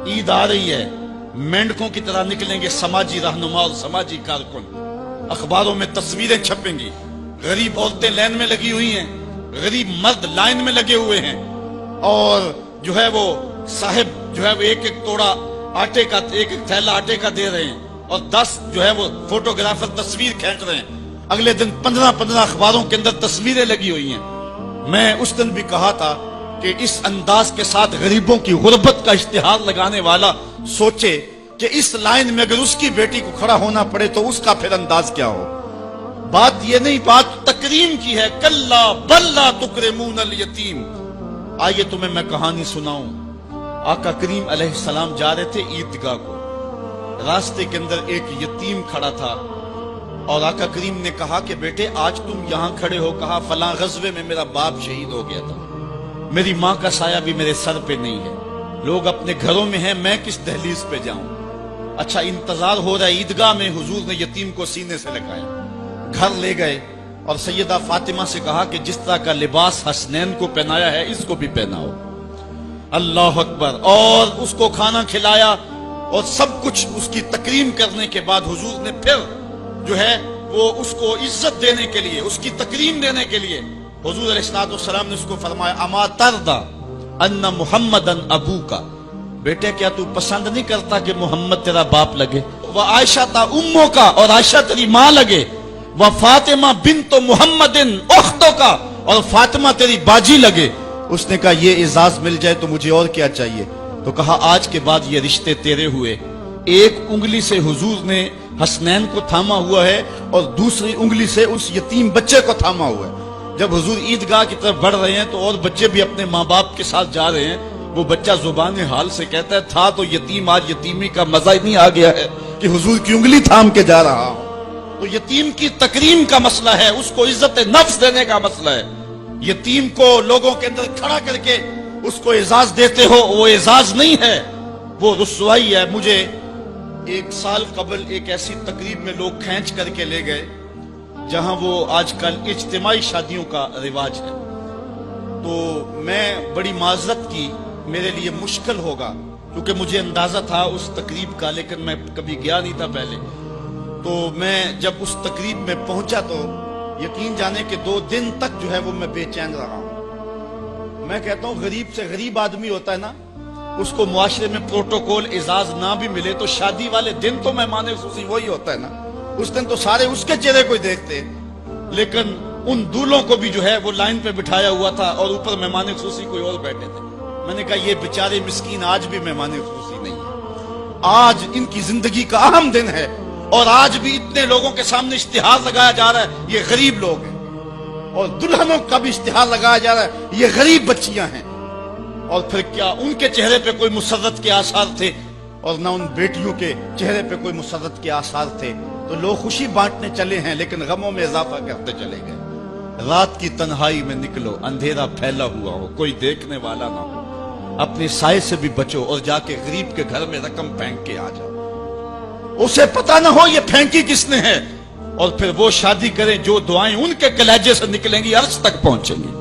عید آ رہی ہے، مینڈکوں کی طرح نکلیں گے سماجی رہنما اور سماجی کارکن، اخباروں میں تصویریں چھپیں گی، غریب عورتیں لائن میں لگی ہوئی ہیں، غریب مرد لائن میں لگے ہوئے ہیں، اور جو ہے وہ صاحب جو ہے وہ ایک ایک توڑا آٹے کا، ایک ایک تھیلا آٹے کا دے رہے ہیں، اور 10 جو ہے وہ فوٹوگرافر تصویر کھینچ رہے ہیں۔ اگلے دن 15 اخباروں کے اندر تصویریں لگی ہوئی ہیں۔ میں اس دن بھی کہا تھا کہ اس انداز کے ساتھ غریبوں کی غربت کا اشتہار لگانے والا سوچے کہ اس لائن میں اگر اس کی بیٹی کو کھڑا ہونا پڑے تو اس کا پھر انداز کیا ہو۔ بات یہ نہیں، بات تکریم کی ہے۔ کلا بل لا تکرمون الیتیم۔ آئیے تمہیں میں کہانی سناؤں۔ آقا کریم علیہ السلام جا رہے تھے عیدگاہ کو، راستے کے اندر ایک یتیم کھڑا تھا، اور آقا کریم نے کہا کہ بیٹے آج تم یہاں کھڑے ہو، کہا فلاں غزوے میں میرا باپ شہید ہو گیا تھا، میری ماں کا سایہ بھی میرے سر پہ نہیں ہے، لوگ اپنے گھروں میں ہیں، میں کس دہلیز پہ جاؤں۔ اچھا انتظار ہو رہا ہے عیدگاہ میں، حضور نے یتیم کو سینے سے لگایا، گھر لے گئے اور سیدہ فاطمہ سے کہا کہ جس طرح کا لباس حسنین کو پہنایا ہے اس کو بھی پہناؤ۔ اللہ اکبر۔ اور اس کو کھانا کھلایا اور سب کچھ اس کی تکریم کرنے کے بعد حضور نے پھر جو ہے وہ اس کو عزت دینے کے لیے، اس کی تکریم دینے کے لیے حضور علیہ السلام نے اس کو فرمایا اما ترضى ان محمدن ابوکا، بیٹے کیا تو پسند نہیں کرتا کہ محمد تیرا باپ لگے؟ وعائشہ تا امو کا، اور عائشہ تیری ماں لگے، وفاطمہ بنت محمد اختو کا، اور فاطمہ تیری باجی لگے۔ اس نے کہا یہ اعزاز مل جائے تو مجھے اور کیا چاہیے؟ تو کہا آج کے بعد یہ رشتے تیرے ہوئے۔ ایک انگلی سے حضور نے حسنین کو تھاما ہوا ہے اور دوسری انگلی سے اس یتیم بچے کو تھاما ہوا ہے۔ جب حضور عیدگاہ کی طرف بڑھ رہے ہیں تو اور بچے بھی اپنے ماں باپ کے ساتھ جا رہے ہیں، وہ بچہ زبان حال سے کہتا ہے تھا تو یتیم، آج یتیمی کا مزہ ہی نہیں آ گیا ہے کہ حضور کی انگلی تھام کے جا رہا ہوں۔ تو یتیم کی تکریم کا مسئلہ ہے، اس کو عزت نفس دینے کا مسئلہ ہے۔ یتیم کو لوگوں کے اندر کھڑا کر کے اس کو اعزاز دیتے ہو، وہ اعزاز نہیں ہے، وہ رسوائی ہے۔ مجھے 1 سال قبل ایک ایسی تقریب میں لوگ کھینچ کر کے لے گئے جہاں وہ آج کل اجتماعی شادیوں کا رواج ہے، تو میں بڑی معذرت کی، میرے لیے مشکل ہوگا کیونکہ مجھے اندازہ تھا اس تقریب کا، لیکن میں کبھی گیا نہیں تھا پہلے۔ تو میں جب اس تقریب میں پہنچا تو یقین جانے کہ 2 دن تک جو ہے وہ میں بے چین رہا ہوں۔ میں کہتا ہوں غریب سے غریب آدمی ہوتا ہے نا، اس کو معاشرے میں پروٹوکول اعزاز نہ بھی ملے تو شادی والے دن تو مہمان خصوصی وہی ہوتا ہے نا، اس دن تو سارے اس کے چہرے کو ہی دیکھتے ہیں۔ لیکن ان دولوں کو بھی جو ہے وہ لائن پہ بٹھایا ہوا تھا اور اوپر مہمان خصوصی کوئی اور بیٹھے تھے۔ میں نے کہا یہ بیچارے مسکین آج بھی مہمان خصوصی نہیں ہے، آج ان کی زندگی کا اہم دن ہے، اور آج بھی اتنے لوگوں کے سامنے اشتہار لگایا جا رہا ہے یہ غریب لوگ ہیں، اور دلہنوں کا بھی اشتہار لگایا جا رہا ہے یہ غریب بچیاں ہیں۔ اور پھر کیا ان کے چہرے پہ کوئی مسرت کے آثار تھے؟ اور نہ ان بیٹیوں کے چہرے پہ کوئی مسرت کے آثار تھے۔ تو لوگ خوشی بانٹنے چلے ہیں لیکن غموں میں اضافہ کرتے چلے گئے۔ رات کی تنہائی میں نکلو، اندھیرا پھیلا ہوا ہو، کوئی دیکھنے والا نہ ہو، اپنے سائے سے بھی بچو اور جا کے غریب کے گھر میں رقم پھینک کے آ جاؤ، اسے پتہ نہ ہو یہ پھینکی کس نے ہے، اور پھر وہ شادی کریں جو دعائیں ان کے کلیجے سے نکلیں گی عرش تک پہنچیں گی۔